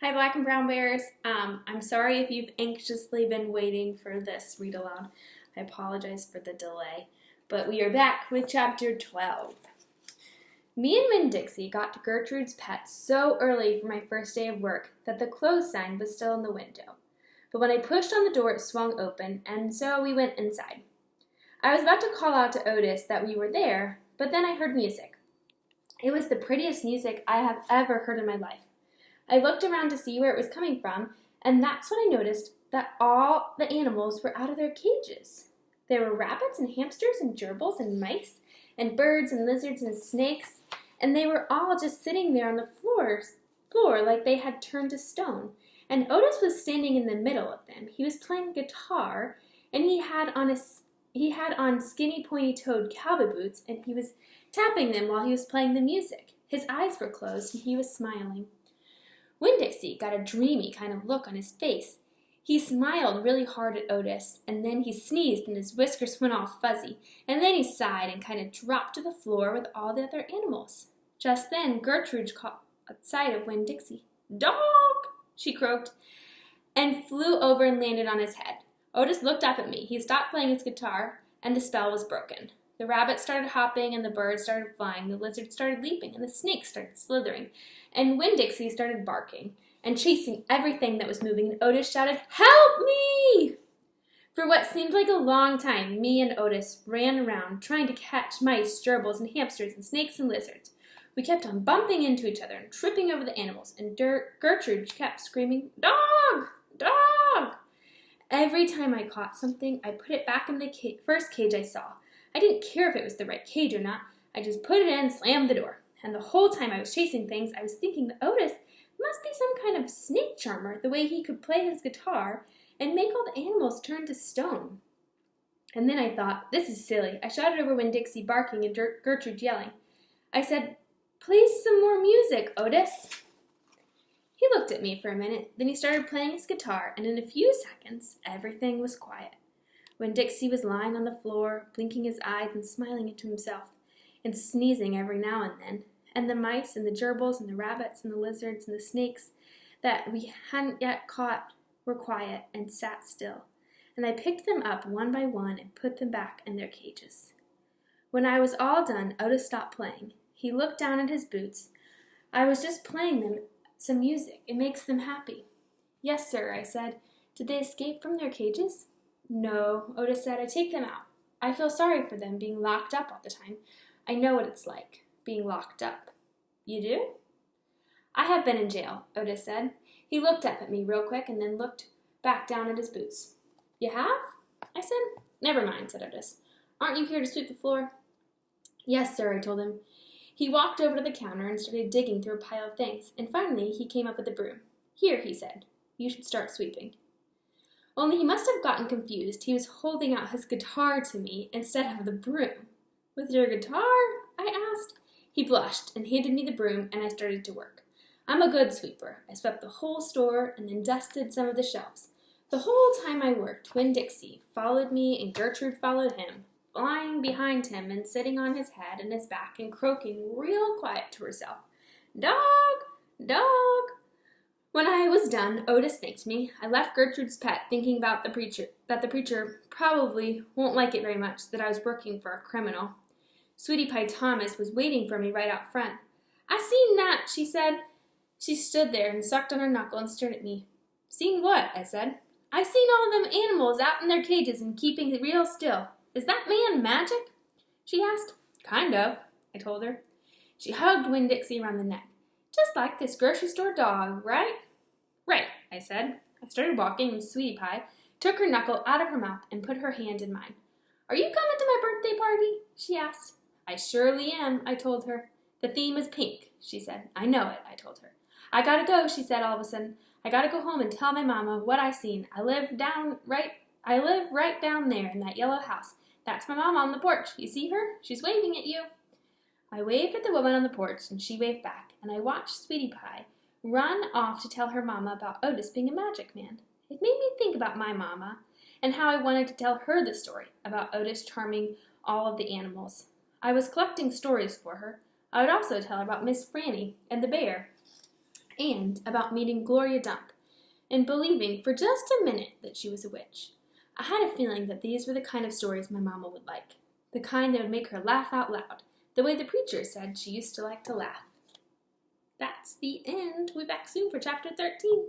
Hi, Black and Brown Bears. I'm sorry if you've anxiously been waiting for this read aloud. I apologize for the delay, but we are back with chapter 12. Me and Winn Dixie got to Gertrude's Pet so early for my first day of work that the close sign was still in the window. But when I pushed on the door, it swung open, and so we went inside. I was about to call out to Otis that we were there, but then I heard music. It was the prettiest music I have ever heard in my life. I looked around to see where it was coming from, and that's when I noticed that all the animals were out of their cages. There were rabbits and hamsters and gerbils and mice and birds and lizards and snakes, and they were all just sitting there on the floor like they had turned to stone. And Otis was standing in the middle of them. He was playing guitar, and he had on skinny pointy-toed cowboy boots, and he was tapping them while he was playing the music. His eyes were closed, and he was smiling. Winn Dixie got a dreamy kind of look on his face. He smiled really hard at Otis, and then he sneezed and his whiskers went all fuzzy, and then he sighed and kind of dropped to the floor with all the other animals. Just then Gertrude caught sight of Winn Dixie. "Dog!" she croaked, and flew over and landed on his head. Otis looked up at me. He stopped playing his guitar, and the spell was broken. The rabbits started hopping, and the birds started flying, the lizards started leaping, and the snakes started slithering, and Winn Dixie started barking and chasing everything that was moving, and Otis shouted, "Help me!" For what seemed like a long time, me and Otis ran around trying to catch mice, gerbils, and hamsters, and snakes and lizards. We kept on bumping into each other and tripping over the animals, and Gertrude kept screaming, "Dog! Dog!" Every time I caught something, I put it back in the first cage I saw. I didn't care if it was the right cage or not. I just put it in and slammed the door. And the whole time I was chasing things, I was thinking that Otis must be some kind of snake charmer, the way he could play his guitar and make all the animals turn to stone. And then I thought, this is silly. I shouted over Winn Dixie barking and Gertrude yelling. I said, "Play some more music, Otis." He looked at me for a minute, then he started playing his guitar, and in a few seconds, everything was quiet. Winn Dixie was lying on the floor, blinking his eyes and smiling into himself, and sneezing every now and then, and the mice and the gerbils and the rabbits and the lizards and the snakes that we hadn't yet caught were quiet and sat still, and I picked them up one by one and put them back in their cages. When I was all done, Otis stopped playing. He looked down at his boots. "I was just playing them some music. It makes them happy." "Yes, sir," I said. "Did they escape from their cages?" "No," Otis said. "I take them out. I feel sorry for them being locked up all the time. I know what it's like, being locked up." "You do?" "I have been in jail," Otis said. He looked up at me real quick and then looked back down at his boots. "You have?" I said. "Never mind," said Otis. "Aren't you here to sweep the floor?" "Yes, sir," I told him. He walked over to the counter and started digging through a pile of things, and finally he came up with a broom. "Here," he said. "You should start sweeping." Only he must have gotten confused. He was holding out his guitar to me instead of the broom. "With your guitar?" I asked. He blushed and handed me the broom, and I started to work. I'm a good sweeper. I swept the whole store and then dusted some of the shelves. The whole time I worked, Winn Dixie followed me and Gertrude followed him, flying behind him and sitting on his head and his back and croaking real quiet to herself, "Dog! Dog!" When I was done, Otis thanked me. I left Gertrude's Pet thinking about the preacher probably won't like it very much that I was working for a criminal. Sweetie Pie Thomas was waiting for me right out front. "I seen that," she said. She stood there and sucked on her knuckle and stared at me. "Seen what?" I said. "I seen all them animals out in their cages and keeping real still. Is that man magic?" she asked. "Kind of," I told her. She hugged Winn Dixie around the neck. "Just like this grocery store dog, right?" "Right," I said. I started walking, and Sweetie Pie took her knuckle out of her mouth and put her hand in mine. "Are you coming to my birthday party?" she asked. "I surely am," I told her. "The theme is pink," she said. "I know it," I told her. "I gotta go," she said all of a sudden. "I gotta go home and tell my mama what I seen. I live right down there in that yellow house. That's my mama on the porch. You see her? She's waving at you." I waved at the woman on the porch, and she waved back, and I watched Sweetie Pie run off to tell her mama about Otis being a magic man. It made me think about my mama and how I wanted to tell her the story about Otis charming all of the animals. I was collecting stories for her. I would also tell her about Miss Franny and the bear. and about meeting Gloria Dump, and believing for just a minute that she was a witch. I had a feeling that these were the kind of stories my mama would like, the kind that would make her laugh out loud, the way the preacher said she used to like to laugh. That's the end. We'll be back soon for chapter 13.